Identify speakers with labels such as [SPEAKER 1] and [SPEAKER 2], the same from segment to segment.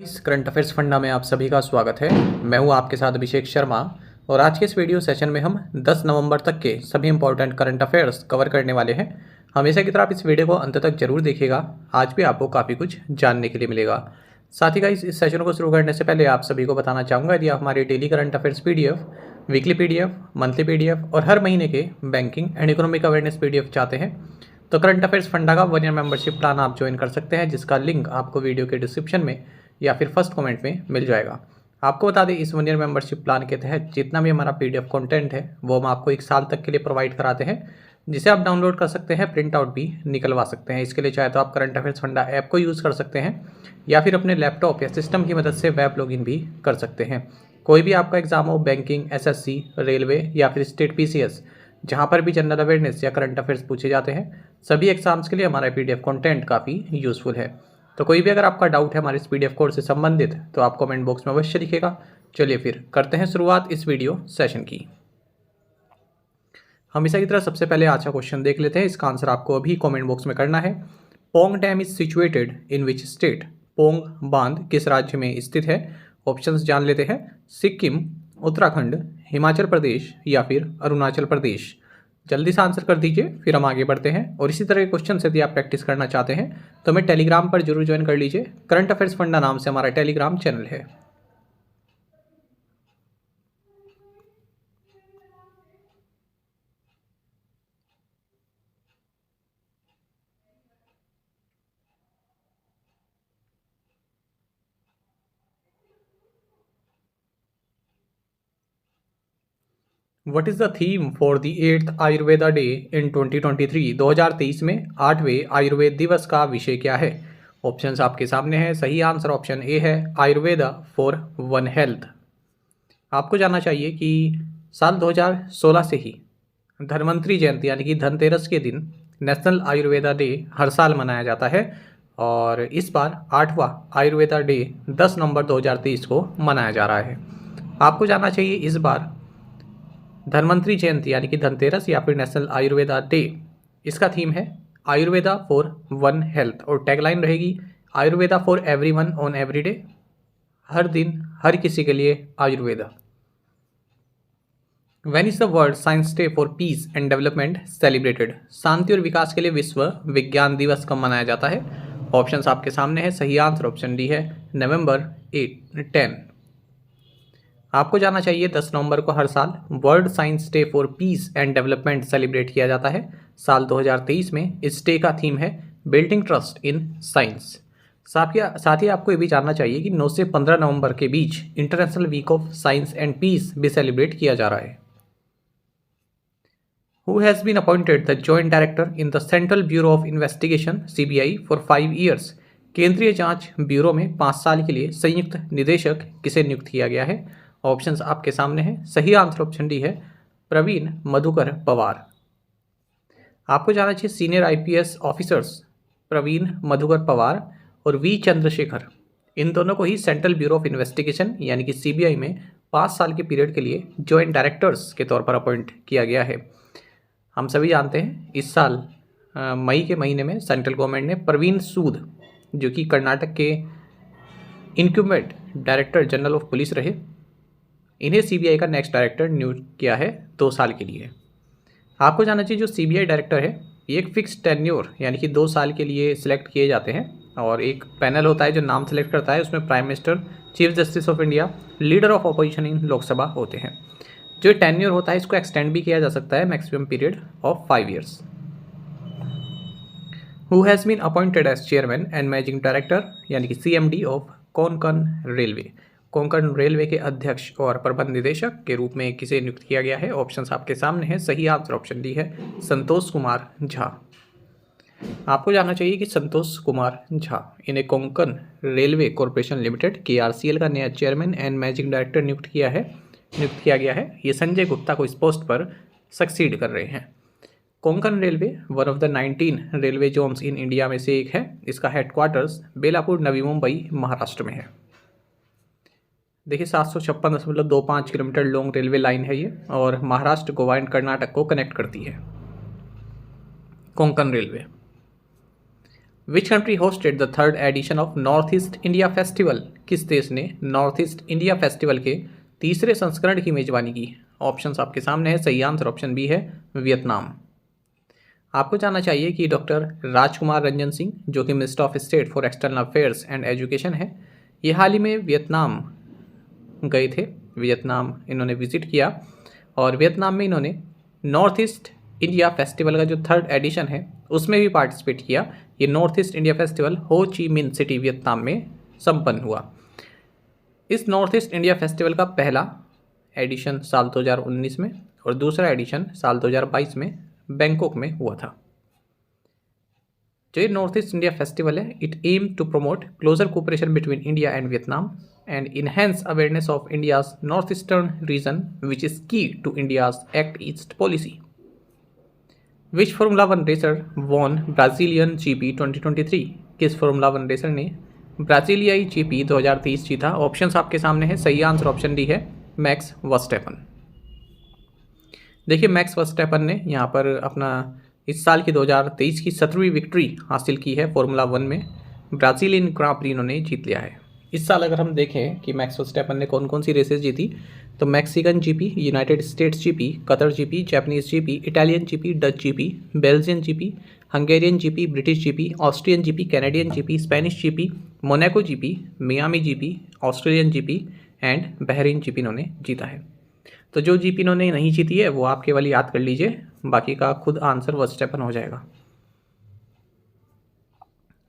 [SPEAKER 1] इस current affairs funda में आप सभी का स्वागत है। मैं हूं आपके साथ अभिषेक शर्मा और आज के इस वीडियो सेशन में हम 10 नवंबर तक के सभी इंपॉर्टेंट करंट अफेयर्स कवर करने वाले हैं। हमेशा की तरह आप इस वीडियो को अंत तक जरूर देखिएगा, आज भी आपको काफ़ी कुछ जानने के लिए मिलेगा। साथ ही गाइस, इस सेशन को शुरू करने से पहले आप सभी को बताना चाहूँगा, यदि आप हमारे daily current affairs PDF, weekly PDF, monthly PDF और हर महीने के banking and economic awareness PDF चाहते हैं तो करंट अफेयर्स फंडा का 1 ईयर मेंबरशिप प्लान आप ज्वाइन कर सकते हैं, जिसका लिंक आपको वीडियो के डिस्क्रिप्शन में या फिर फर्स्ट कमेंट में मिल जाएगा। आपको बता दें, इस 1 ईयर मेंबरशिप प्लान के तहत जितना भी हमारा PDF कंटेंट है वो हम आपको 1 साल तक के लिए प्रोवाइड कराते हैं, जिसे आप डाउनलोड कर सकते हैं, प्रिंट आउट भी निकलवा सकते हैं। इसके लिए चाहे तो आप करंट अफेयर्स फंडा ऐप को यूज़ कर सकते हैं या फिर अपने लैपटॉप या सिस्टम की मदद से वेब लॉगिन भी कर सकते हैं। कोई भी आपका एग्जाम हो, बैंकिंग, SSC, रेलवे या फिर स्टेट PCS, जहाँ पर भी जनरल अवेयरनेस या करंट अफेयर्स पूछे जाते हैं, सभी एग्जाम्स के लिए हमारा PDF कंटेंट काफ़ी यूज़फुल है। तो कोई भी अगर आपका डाउट है हमारे इस PDF कोर्स से संबंधित तो आप कमेंट बॉक्स में अवश्य लिखिएगा। चलिए फिर करते हैं शुरुआत इस वीडियो सेशन की। हमेशा की तरह सबसे पहले आज का क्वेश्चन देख लेते हैं, इसका आंसर आपको अभी कमेंट बॉक्स में करना है। Pong dam is situated in which state? Pong बांध किस राज्य में स्थित है? ऑप्शंस जान लेते हैं। सिक्किम, उत्तराखंड, हिमाचल प्रदेश या फिर अरुणाचल प्रदेश। जल्दी से आंसर कर दीजिए, फिर हम आगे बढ़ते हैं। और इसी तरह के क्वेश्चन से यदि आप प्रैक्टिस करना चाहते हैं तो हमें टेलीग्राम पर जरूर ज्वाइन कर लीजिए। करंट अफेयर्स फंडा नाम से हमारा टेलीग्राम चैनल है। What is the theme for the 8th Ayurveda day in 2023? 2023 में 8वें आयुर्वेद दिवस का विषय क्या है? ऑप्शंस आपके सामने हैं। सही आंसर ऑप्शन ए है, आयुर्वेदा फॉर वन हेल्थ। आपको जानना चाहिए कि साल 2016 से ही धन्वंतरी जयंती यानी कि धनतेरस के दिन नेशनल आयुर्वेदा डे हर साल मनाया जाता है और इस बार 8वां आयुर्वेदा डे 10 नवंबर 2023 को मनाया जा रहा है। आपको जानना चाहिए इस बार धन्वंतरी जयंती यानी कि धनतेरस या फिर नेशनल आयुर्वेदा डे, इसका थीम है आयुर्वेदा फॉर वन हेल्थ और टैगलाइन रहेगी Ayurveda for everyone on every day. हर दिन हर किसी के लिए Ayurveda. When is the world science day for peace and development celebrated? शांति और विकास के लिए विश्व विज्ञान दिवस कब मनाया जाता है? ऑप्शंस आपके सामने है। सही आंसर ऑप्शन डी है, नवंबर 10। आपको जानना चाहिए 10 नवंबर को हर साल world science day for peace and development celebrate किया जाता है। साल 2023 में इस डे का थीम है बिल्डिंग ट्रस्ट इन साइंस। साथ ही आपको ये भी जानना चाहिए कि 9 से 15 नवंबर के बीच international week of science and peace भी सेलिब्रेट किया जा रहा है। Who has been appointed the Joint Director in the Central Bureau of Investigation (CBI) for 5 years? केंद्रीय जांच ब्यूरो में 5 साल के लिए संयुक्त निदेशक किसे नियुक्त किया गया है? ऑप्शंस आपके सामने हैं। सही आंसर ऑप्शन डी है, प्रवीण मधुकर पवार। आपको जानना चाहिए senior IPS officers Praveen Madhukar Pawar और V चंद्रशेखर, इन दोनों को ही सेंट्रल ब्यूरो ऑफ इन्वेस्टिगेशन यानी कि CBI में 5 साल के पीरियड के लिए जॉइंट डायरेक्टर्स के तौर पर अपॉइंट किया गया है। हम सभी जानते हैं इस साल मई के महीने में सेंट्रल गवर्नमेंट ने प्रवीण सूद, जो कि कर्नाटक के इनक्यूबेंट डायरेक्टर जनरल ऑफ पुलिस रहे, इन्हें CBI का नेक्स्ट डायरेक्टर नियुक्त किया है 2 साल के लिए। आपको जानना चाहिए जो CBI डायरेक्टर है ये एक फिक्स टेन्योर यानी कि 2 साल के लिए सिलेक्ट किए जाते हैं और एक पैनल होता है जो नाम सेलेक्ट करता है। उसमें prime minister, chief justice of India, leader of opposition in Lok Sabha होते हैं। जो टेन्योर होता है इसको एक्सटेंड भी किया जा सकता है maximum period of 5 years. Who has been appointed as chairman and managing director यानी कि CMD of Konkan Railway? Konkan Railway के अध्यक्ष और प्रबंध निदेशक के रूप में किसे नियुक्त किया गया है? ऑप्शंस आपके सामने हैं। सही आंसर ऑप्शन डी है, संतोष कुमार झा। आपको जानना चाहिए कि संतोष कुमार झा, इन्हें Konkan railway corporation limited KRCL का नया चेयरमैन एंड मैनेजिंग डायरेक्टर नियुक्त किया गया है। ये संजय गुप्ता को इस पोस्ट पर सक्सीड कर रहे हैं। Konkan Railway one of the 19 railway zones in India में से एक है। इसका हेडक्वार्टर्स बेलापुर, नवी मुंबई, महाराष्ट्र में है। देखिए 756.25 किलोमीटर लॉन्ग रेलवे लाइन है ये और महाराष्ट्र, गोवा एंड कर्नाटक को कनेक्ट करती है Konkan railway. Which country hosted the third edition of north east India festival? किस देश ने नॉर्थ ईस्ट इंडिया फेस्टिवल के तीसरे संस्करण की मेजबानी की? ऑप्शंस आपके सामने है। सही आंसर ऑप्शन बी है वियतनाम। आपको जानना चाहिए कि डॉक्टर राजकुमार रंजन सिंह, जो कि minister of state for external affairs and education है, ये हाल ही में वियतनाम गए थे। वियतनाम इन्होंने विजिट किया और वियतनाम में इन्होंने नॉर्थ ईस्ट इंडिया फेस्टिवल का जो थर्ड एडिशन है उसमें भी पार्टिसिपेट किया। ये नॉर्थ ईस्ट इंडिया फेस्टिवल हो ची मिन सिटी वियतनाम में संपन्न हुआ। इस नॉर्थ ईस्ट इंडिया फेस्टिवल का पहला एडिशन साल 2019 में और दूसरा एडिशन साल 2022 में बैंकॉक में हुआ था। जो ये नॉर्थ ईस्ट इंडिया फेस्टिवल है, it aim to promote closer cooperation between India and Vietnam and enhance awareness of India's north eastern region which is key to India's act east policy. Which formula one racer won Brazilian GP 2023? किस formula one racer ने ब्राजीलियाई GP 2023 जीता? Options आपके सामने है। सही answer option D है max Verstappen. देखिए, max Verstappen ने यहाँ पर अपना इस साल की 2023 की 17वीं विक्ट्री हासिल की है फॉर्मूला वन में। ब्राज़ीलियन ग्रां प्री इन्होंने जीत लिया है। इस साल अगर हम देखें कि मैक्स वर्स्टैपन ने कौन कौन सी रेसेस जीती, तो Mexican GP, United states GP, Qatar GP, Japanese GP, Italian GP, Dutch GP, Belgian GP, Hungarian GP, British GP, Austrian GP, Canadian GP, Spanish GP, Monaco GP, Miami GP, Australian GP and Bahrain GP इन्होंने जीता है। तो जो GP इन्होंने नहीं जीती है वो आप केवल याद कर लीजिए, बाकी का खुद आंसर वर्स्टैपन हो जाएगा।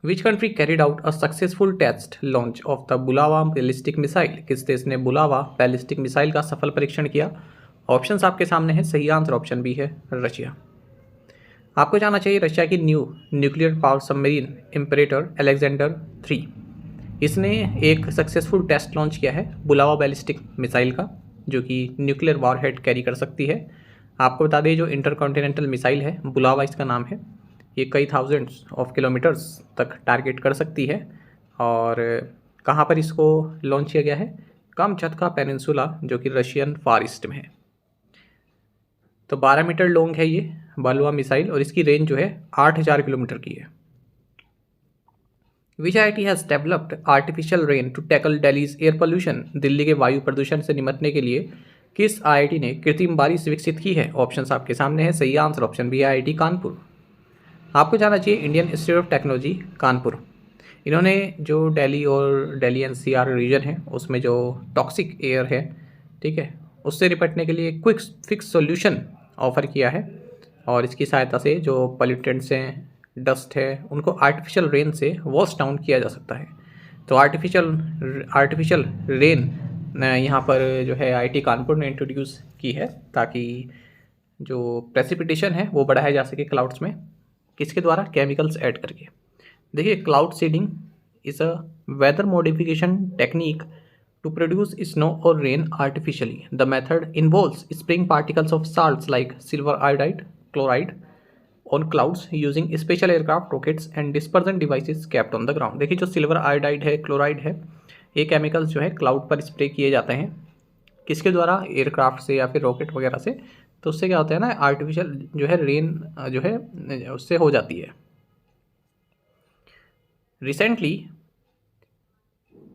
[SPEAKER 1] Which country carried out a successful test launch of the Bulava ballistic missile? किस देश ने बुलावा बैलिस्टिक मिसाइल का सफल परीक्षण किया? ऑप्शंस आपके सामने है। सही आंसर ऑप्शन बी है रशिया। आपको जानना चाहिए रशिया की न्यूक्लियर पावर सबमरीन इम्परेटर अलेक्जेंडर 3, इसने एक सक्सेसफुल टेस्ट लॉन्च किया है बुलावा बैलिस्टिक मिसाइल का, जो कि न्यूक्लियर वॉरहेड कैरी कर सकती है। आपको बता दें, जो इंटरकॉन्टिनेंटल मिसाइल है, बुलावा इसका नाम है, ये कई थाउजेंड्स ऑफ किलोमीटर्स तक टारगेट कर सकती है। और कहाँ पर इसको लॉन्च किया गया है? कामचत्का पेनिनसुला, जो कि रशियन फार ईस्ट में है। तो 12 मीटर लॉन्ग है ये बुलावा मिसाइल और इसकी रेंज जो है 8000 किलोमीटर की है। Which IIT has developed artificial rain to tackle Delhi's air pollution? Delhi के वायु प्रदूषण से निपटने के लिए किस IIT ने कृत्रिम बारिश विकसित की है? ऑप्शंस आपके सामने है। सही answer option B IIT Kanpur. आपको जानना चाहिए Indian Institute of Technology Kanpur, इन्होंने जो दिल्ली और दिल्ली NCR रीजन है उसमें जो टॉक्सिक एयर है, ठीक है, उससे निपटने के लिए क्विक फिक्स सॉल्यूशन ऑफर किया है। और इसकी सहायता से जो पॉल्यूटेंट्स हैं, डस्ट है, उनको आर्टिफिशियल रेन से वॉश डाउन किया जा सकता है। तो आर्टिफिशियल रेन यहाँ पर जो है IIT कानपुर ने इंट्रोड्यूस की है, ताकि जो प्रेसिपिटेशन है वो बढ़ाया जा सके क्लाउड्स में। किसके द्वारा? केमिकल्स ऐड करके। देखिए, cloud seeding is a weather modification technique to produce snow और rain artificially. The method involves spraying particles of salts like silver iodide, chloride on clouds using special aircraft rockets and dispersion devices kept on the ground. देखिए, जो silver iodide है, chloride है, ये chemicals जो है cloud पर spray किए जाते हैं। किसके द्वारा? एयरक्राफ्ट से या फिर रॉकेट वगैरह से। तो उससे क्या होता है ना, आर्टिफिशियल जो है रेन जो है उससे हो जाती है। Recently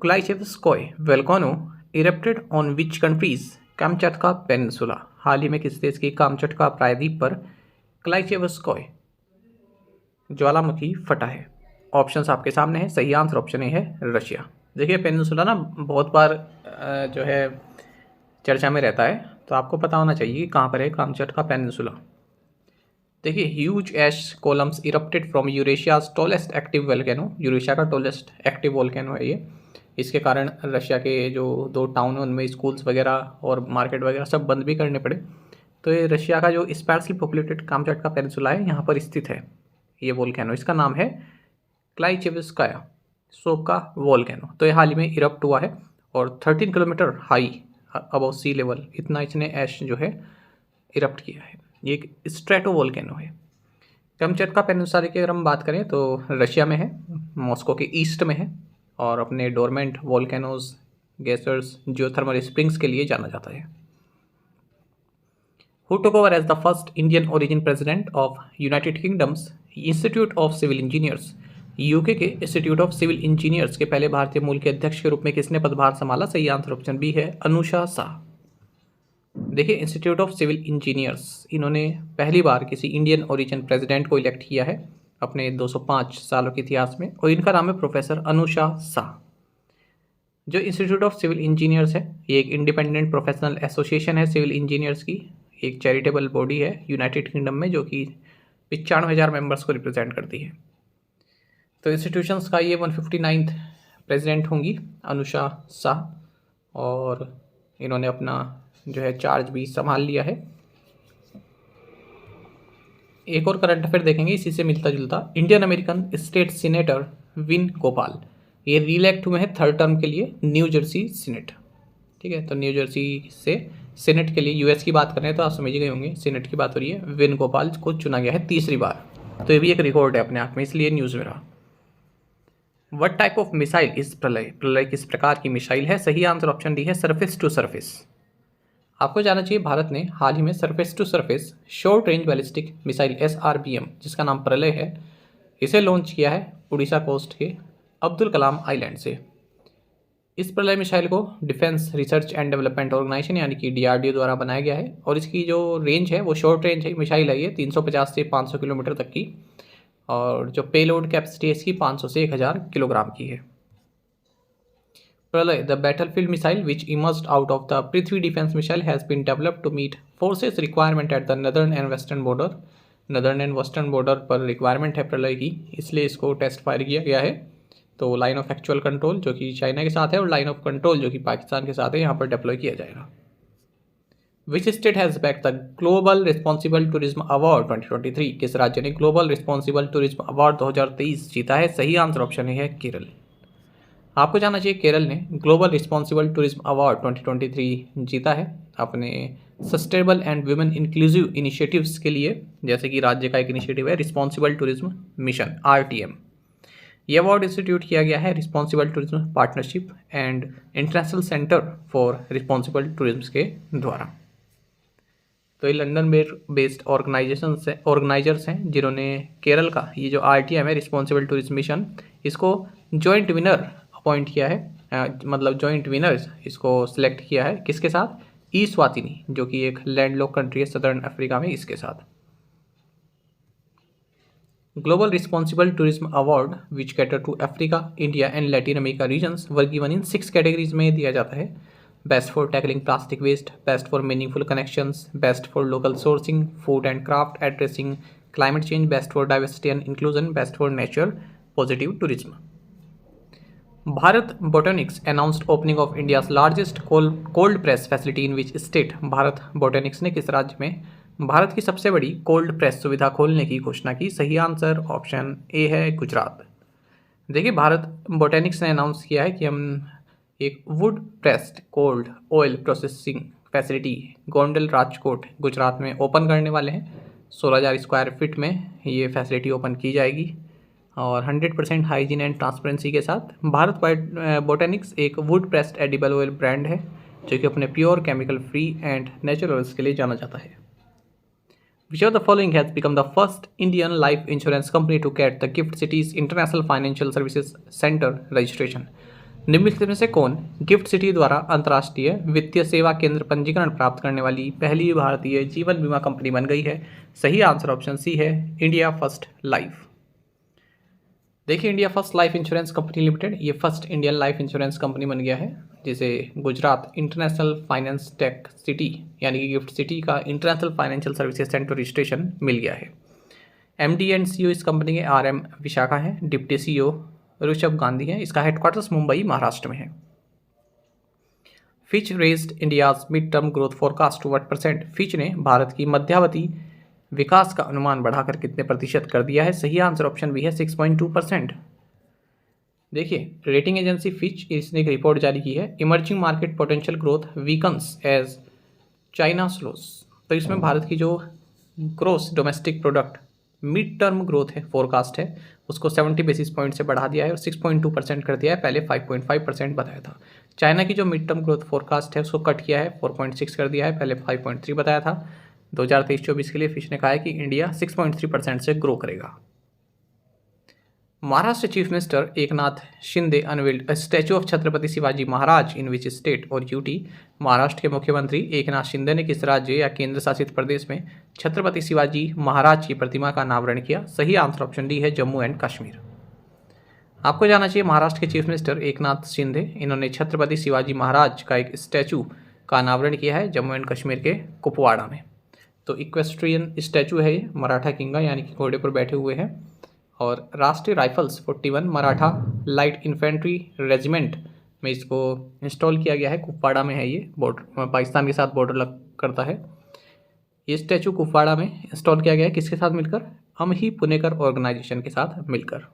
[SPEAKER 1] Klyuchevskoy volcano erupted on which countries Kamchatka peninsula? हाल ही में किस देश की कामचटका प्रायद्वीप पर क्लाइचेवस्कोय ज्वालामुखी फटा है? ऑप्शंस आपके सामने है। सही आंसर ऑप्शन ए है रशिया। देखिए, पेनिनसुला ना बहुत बार जो है चर्चा में रहता है, तो आपको पता होना चाहिए कि कहाँ पर है कामचटका पेनिनसुला। देखिए, huge ash columns erupted from Eurasia's tallest active volcano. Eurasia का टॉलेस्ट एक्टिव वोल्केनो है ये। इसके कारण रशिया के जो 2 टाउन हैं उनमें स्कूल्स वगैरह और मार्केट वगैरह सब बंद भी करने पड़े। तो ये रशिया का जो स्पेशली पॉपुलेटेड कामचटका पेनिनसुला है, यहाँ पर स्थित है ये वोल्केनो। इसका नाम है क्लाइचेवस्काया सोका वोल्केनो। तो ये हाल ही में इरप्ट हुआ है और 13 kilometre high above sea level इतना इसने ऐश जो है इरप्ट किया है। ये एक स्ट्रेटो वोल्केनो है। कामचटका पेनिनसुला की अगर हम बात करें तो रशिया में है, मॉस्को के ईस्ट में है और अपने डोरमेंट वोल्केनोज, गेसर्स, जियोथर्मल स्प्रिंग्स के लिए जाना जाता है। Who took over as the first Indian origin president of United Kingdom's Institute of Civil Engineers? UK के इंस्टीट्यूट ऑफ सिविल इंजीनियर्स के पहले भारतीय मूल के अध्यक्ष के रूप में किसने पदभार संभाला? सही आंसर ऑप्शन बी है, अनुषा शाह। देखिए, इंस्टीट्यूट ऑफ सिविल इंजीनियर्स, इन्होंने पहली बार किसी इंडियन ओरिजिन प्रेसिडेंट को इलेक्ट किया है अपने 205 सालों के इतिहास में, और इनका नाम है प्रोफेसर अनुषा शाह। जो इंस्टीट्यूट ऑफ सिविल इंजीनियर्स है, ये एक इंडिपेंडेंट प्रोफेशनल एसोसिएशन है सिविल इंजीनियर्स की, एक चैरिटेबल बॉडी है यूनाइटेड किंगडम में, जो कि 95,000 मेंबर्स को रिप्रेजेंट करती है। तो इंस्टीट्यूशंस का ये 159th प्रेसिडेंट होंगी अनुषा शाह, और इन्होंने अपना जो है चार्ज भी संभाल लिया है। एक और करंट अफेयर देखेंगे इसी से मिलता जुलता। Indian American state senator win Gopal, ये रीइलेक्ट हुए हैं 3rd टर्म के लिए न्यू जर्सी सीनेट। ठीक है, तो न्यू जर्सी से सीनेट के लिए, यूएस की बात कर रहे हैं तो आप समझ गए होंगे, सीनेट की बात हो रही है। विन गोपाल को चुना गया है 3री बार, तो ये भी एक रिकॉर्ड है अपने आप में, इसलिए न्यूज़ में रहा। What type of missile is Pralay? Pralay किस प्रकार की मिसाइल है? सही आंसर ऑप्शन डी है, सरफेस टू सरफेस। आपको जानना चाहिए, भारत ने हाल ही में surface to surface short range ballistic missile SRBM, जिसका नाम प्रलय है, इसे लॉन्च किया है उड़ीसा कोस्ट के अब्दुल कलाम आइलैंड से। इस प्रलय मिसाइल को Defence Research and Development Organisation यानी कि DRDO द्वारा बनाया गया है, और इसकी जो रेंज है वो शॉर्ट रेंज है मिसाइल है, ये 350 से 500 किलोमीटर तक की, और जो पेलोड कैपेसिटी है इसकी 500 से 1000 किलोग्राम की है। Pralay, the battlefield missile which emerged out of the Prithvi defence missile has been developed to meet forces requirement at the northern and western border. Northern and western border पर रिक्वायरमेंट है प्रलय की, इसलिए इसको टेस्ट फायर किया गया है। तो लाइन ऑफ एक्चुअल कंट्रोल जो कि चाइना के साथ है, और लाइन ऑफ कंट्रोल जो कि पाकिस्तान के साथ है, यहाँ पर डिप्लॉय किया जाएगा। Which state has back the global responsible tourism award 2023? किस राज्य ने ग्लोबल रिस्पॉन्सिबल टूरिज्म अवार्ड 2023 जीता है? सही आंसर ऑप्शन है केरल। आपको जानना चाहिए, केरल ने ग्लोबल रिस्पॉन्सिबल टूरिज्म अवार्ड 2023 जीता है अपने sustainable and women inclusive initiatives के लिए, जैसे कि राज्य का एक इनिशिएटिव है रिस्पॉन्सिबल टूरिज्म मिशन RTM। ये अवार्ड इंस्टीट्यूट किया गया है responsible tourism partnership and international centre for responsible tourism के द्वारा। तो ये लंदन बेस्ड ऑर्गेनाइजर्स हैं जिन्होंने केरल का ये जो RTM है रिस्पॉन्सिबल टूरिज्म मिशन, इसको जॉइंट विनर अपॉइंट किया है, मतलब जॉइंट विनर्स इसको सिलेक्ट किया है किसके साथ? स्वातिनी, जो कि एक लैंडलॉक कंट्री है सदर्न अफ्रीका में, इसके साथ। Global responsible tourism award which cater to Africa, India and Latin America regions were given in 6 categories में दिया जाता है। Best for tackling plastic waste, best for meaningful connections, best for local sourcing, food and craft, addressing climate change, best for diversity and inclusion, best for nature positive tourism. Bharat botanics announced opening of India's largest cold press facility in which state? Bharat botanics ने किस राज्य में भारत की सबसे बड़ी cold press सुविधा खोलने की घोषणा की? सही आंसर ऑप्शन ए है, गुजरात। देखिए, भारत बोटैनिक्स ने अनाउंस किया है कि हम एक would pressed cold oil processing facility Gondal Rajkot Gujarat में ओपन करने वाले हैं। 16,000 स्क्वायर फीट में ये फैसिलिटी ओपन की जाएगी, और 100% हाइजीन एंड ट्रांसपेरेंसी के साथ। भारत बोटैनिक्स एक would pressed edible oil brand है जो कि अपने pure chemical free and natural oils के लिए जाना जाता है। Which of the following has become the first Indian life insurance company to get the GIFT City's International Financial Services Center registration? निम्नलिखित में से कौन गिफ्ट सिटी द्वारा अंतर्राष्ट्रीय वित्तीय सेवा केंद्र पंजीकरण प्राप्त करने वाली पहली भारतीय जीवन बीमा कंपनी बन गई है? सही आंसर ऑप्शन सी है, इंडिया फर्स्ट लाइफ। देखिए, India first life insurance company limited ये first Indian life insurance company बन गया है, जिसे Gujarat international finance tech city यानी कि गिफ्ट सिटी का international financial services centre registration मिल गया है। MD एंड CEO इस कंपनी के RM विशाखा है, डिप्टी CEO ऋषभ गांधी है, इसका हेडक्वार्टर्स मुंबई महाराष्ट्र में है। Fitch raised India's mid term growth forecast to 8%? Fitch ने भारत की मध्यावधि विकास का अनुमान बढ़ाकर कितने प्रतिशत कर दिया है? सही आंसर ऑप्शन भी है, 6.2%। देखिए, रेटिंग एजेंसी फिच इसने एक रिपोर्ट जारी की है, emerging market potential growth weakens as China slows. तो इसमें भारत की जो gross domestic product mid term growth है फोरकास्ट है, उसको 70 बेसिस पॉइंट से बढ़ा दिया है और 6.2% कर दिया है, पहले 5.5% बताया था। चाइना की जो मिड टर्म ग्रोथ फोरकास्ट है उसको कट किया है, 4.6 कर दिया है, पहले 5.3 बताया था। 2023-24 के लिए फिश ने कहा है कि इंडिया 6.3% से ग्रो करेगा। Maharashtra chief minister Eknath Shinde unveiled statue of Chhatrapati Shivaji Maharaj in which state और यूटी। महाराष्ट्र के मुख्यमंत्री एकनाथ शिंदे ने किस राज्य या केंद्र शासित प्रदेश में छत्रपति शिवाजी महाराज की प्रतिमा का अनावरण किया? सही आंसर ऑप्शन डी है जम्मू एंड कश्मीर। आपको जाना चाहिए महाराष्ट्र के चीफ मिनिस्टर एकनाथ शिंदे इन्होंने छत्रपति शिवाजी महाराज का एक स्टैचू का अनावरण किया है जम्मू एंड कश्मीर के कुपवाड़ा में। तो इक्वेस्ट्रियन स्टैचू है ये मराठा किंग का, यानी कि घोड़े पर बैठे हुए हैं। और राष्ट्रीय rifles 41 Maratha light infantry regiment में इसको इंस्टॉल किया गया है। कुपवाड़ा में है ये, बॉर्डर पाकिस्तान के साथ बॉर्डर लग करता है। ये स्टैचू कुपवाड़ा में इंस्टॉल किया गया है किसके साथ मिलकर? अमही पुणेकर ऑर्गेनाइजेशन के साथ मिलकर।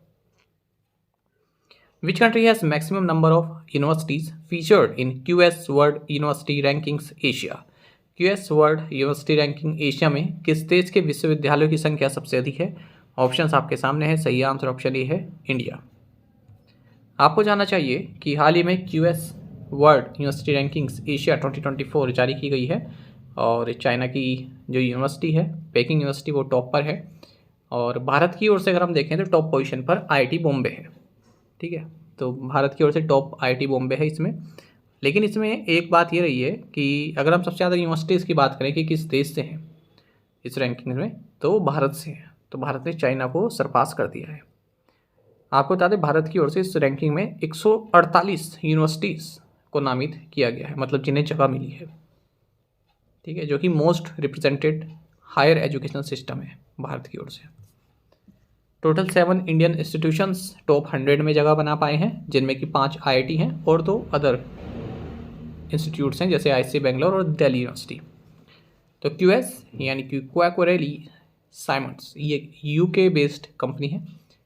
[SPEAKER 1] Which country has maximum number of universities featured in QS World University Rankings Asia? QS World University Ranking Asia में किस देश के विश्वविद्यालयों की संख्या सबसे अधिक है? ऑप्शंस आपके सामने है, सही आंसर ऑप्शन ए है इंडिया। आपको जानना चाहिए कि हाल ही में QS world university rankings Asia 2024 जारी की गई है और चाइना की जो यूनिवर्सिटी है पेकिंग यूनिवर्सिटी वो टॉप पर है और भारत की ओर से अगर हम देखें तो टॉप पोजीशन पर IIT बॉम्बे है। ठीक है, तो भारत की ओर से टॉप IIT बॉम्बे है इसमें। लेकिन इसमें एक बात ये रही है कि अगर हम सबसे ज़्यादा यूनिवर्सिटीज़ की बात करें कि किस देश से हैं इस रैंकिंग में, तो भारत से है। तो भारत ने चाइना को सरपास कर दिया है। आपको बता दें भारत की ओर से इस रैंकिंग में 148 यूनिवर्सिटीज़ को नामित किया गया है, मतलब जिन्हें जगह मिली है। ठीक है, जो कि most represented higher education system है भारत की ओर से। टोटल 7 इंडियन इंस्टीट्यूशंस टॉप 100 में जगह बना पाए हैं, जिनमें कि 5 IIT हैं और 2 अदर इंस्टीट्यूट्स हैं जैसे IISc बेंगलोर और दिल्ली यूनिवर्सिटी। तो QS यानी कि क्वैक्वरेली साइमंड्स ये UK बेस्ड कंपनी है।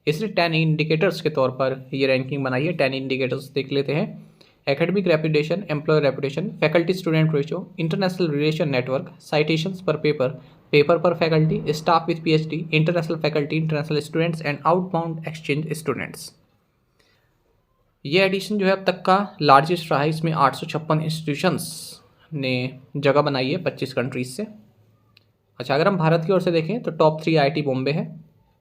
[SPEAKER 1] इसने 10 इंडिकेटर्स के तौर पर ये रैंकिंग बनाई है। 10 इंडिकेटर्स देख लेते हैं। Academic reputation, employer reputation, faculty student ratio, international relation network, citations पर पेपर, पेपर पर faculty, staff with PhD, international faculty, international students and outbound exchange students. ये एडिशन जो है अब तक का लार्जेस्ट रहा है। इसमें 856 इंस्टीट्यूशंस ने जगह बनाई है 25 कंट्रीज से। अच्छा, अगर हम भारत की ओर से देखें तो टॉप 3 IIT बॉम्बे है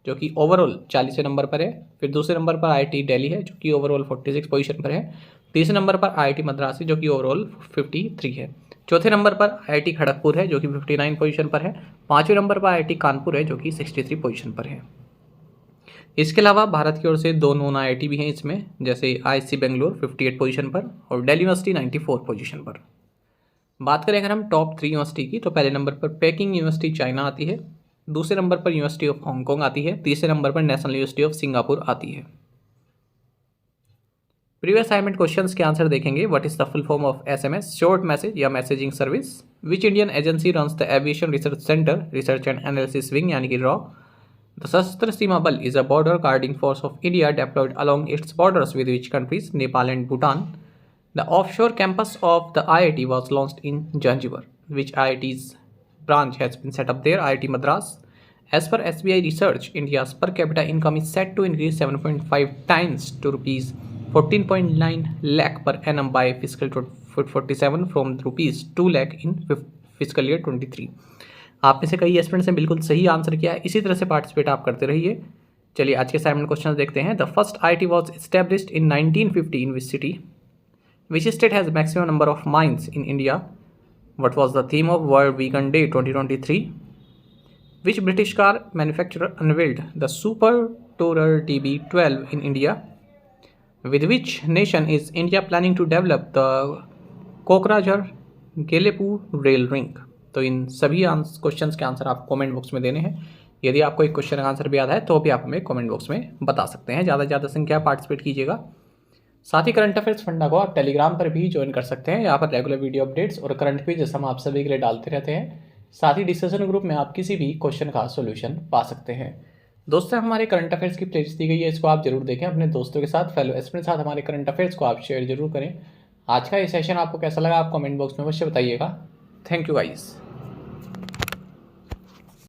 [SPEAKER 1] जो कि ओवरऑल 40वें नंबर पर है। फिर दूसरे नंबर पर IIT दिल्ली है जो कि ओवरऑल 46 पोजीशन पर है। तीसरे नंबर पर IIT मद्रास है जो कि ओवरऑल 53 है। चौथे नंबर पर IIT खड़गपुर है जो कि 59 पोजीशन पर है। पाँचवें नंबर पर IIT कानपुर है जो कि 63 पोजीशन पर है। इसके अलावा भारत की ओर से 2 नॉन IIT भी हैं इसमें, जैसे IISc बेंगलोर 58 पोजीशन पर और दिल्ली यूनिवर्सिटी 94 पोजीशन पर। बात करें अगर हम टॉप 3 यूनिवर्सिटी की, तो पहले नंबर पर पेकिंग यूनिवर्सिटी चाइना आती है, दूसरे नंबर पर यूनिवर्सिटी ऑफ हांगकांग आती है, तीसरे नंबर पर नेशनल यूनिवर्सिटी ऑफ सिंगापुर आती है। प्रीवियस असाइनमेंट क्वेश्चंस के आंसर देखेंगे। What is the full form of SMS, short message या messaging service? Which Indian agency runs the aviation research centre, research and analysis wing यानी कि रॉ? The Sashastra Seema Bal is a border guarding force of India deployed along its borders with which countries? Nepal and Bhutan. The offshore campus of the IIT was launched in Zanzibar. Which IIT's branch has been set up there? IIT Madras. As per SBI research, India's per capita income is set to increase 7.5 times to rupees 14.9 lakh per annum by fiscal 47 from rupees 2 lakh in fiscal year 23. आप में से कई aspirants ने बिल्कुल सही answer किया है। इसी तरह से पार्टिसिपेट आप करते रहिए। चलिए आज के असाइनमेंट क्वेश्चन देखते हैं। The first IIT was established in 1950 in which city? Which state has maximum number of mines in India? What was the theme of World Vegan Day 2023? Which British car manufacturer unveiled the Super Tourer TB12 in India? With which nation is India planning to develop the Kokrajhar-Galepu rail ring? तो इन सभी questions के answer आप comment box में देने हैं। यदि आपको एक क्वेश्चन का आंसर भी याद है तो भी आप हमें कमेंट बॉक्स में बता सकते हैं। ज़्यादा से ज़्यादा संख्या पार्टिसिपेट कीजिएगा। साथ ही करंट अफेयर्स फंडा को आप टेलीग्राम पर भी ज्वाइन कर सकते हैं। यहाँ पर रेगुलर वीडियो अपडेट्स और करंट क्विज हम आप सभी के लिए डालते रहते हैं। साथ ही डिस्कशन ग्रुप में आप किसी भी क्वेश्चन का सॉल्यूशन पा सकते हैं। दोस्तों, हमारे करंट अफेयर्स की प्लेलिस्ट दी गई है, इसको आप जरूर देखें। अपने दोस्तों के साथ, फेलो एस्पिरेंट्स के साथ हमारे करंट अफेयर्स को आप शेयर जरूर करें। आज का ये सेशन आपको कैसा लगा आप कमेंट बॉक्स में अवश्य बताइएगा। Thank you guys.